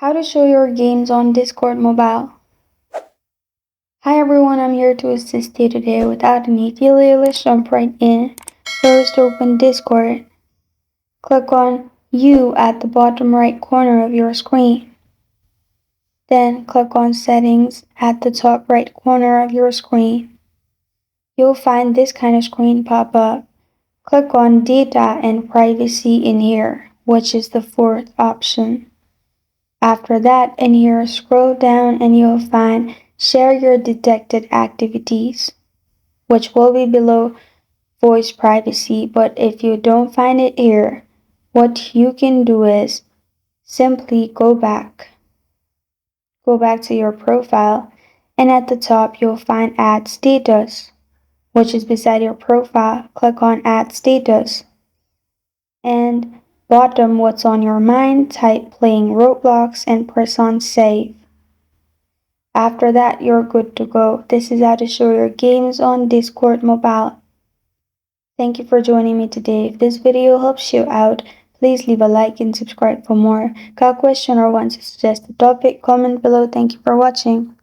How to show your games on Discord mobile. Hi everyone, I'm here to assist you today. Without any delay, let's jump right in. First, open Discord. Click on You at the bottom right corner of your screen. Then click on Settings at the top right corner of your screen. You'll find this kind of screen pop up. Click on Data and Privacy in here, which is the fourth option. After that, in here, scroll down and you'll find Share your detected activities, which will be below Voice Privacy. But if you don't find it here, what you can do is simply go back to your profile, and at the top you'll find Add Status, which is beside your profile. Click on Add Status, and bottom what's on your mind, type playing Roblox and press on Save. After that, you're good to go. This is how to show your games on Discord mobile. Thank you for joining me today. If this video helps you out, please leave a like and subscribe for more. Got a question or want to suggest a topic? Comment below. Thank you for watching.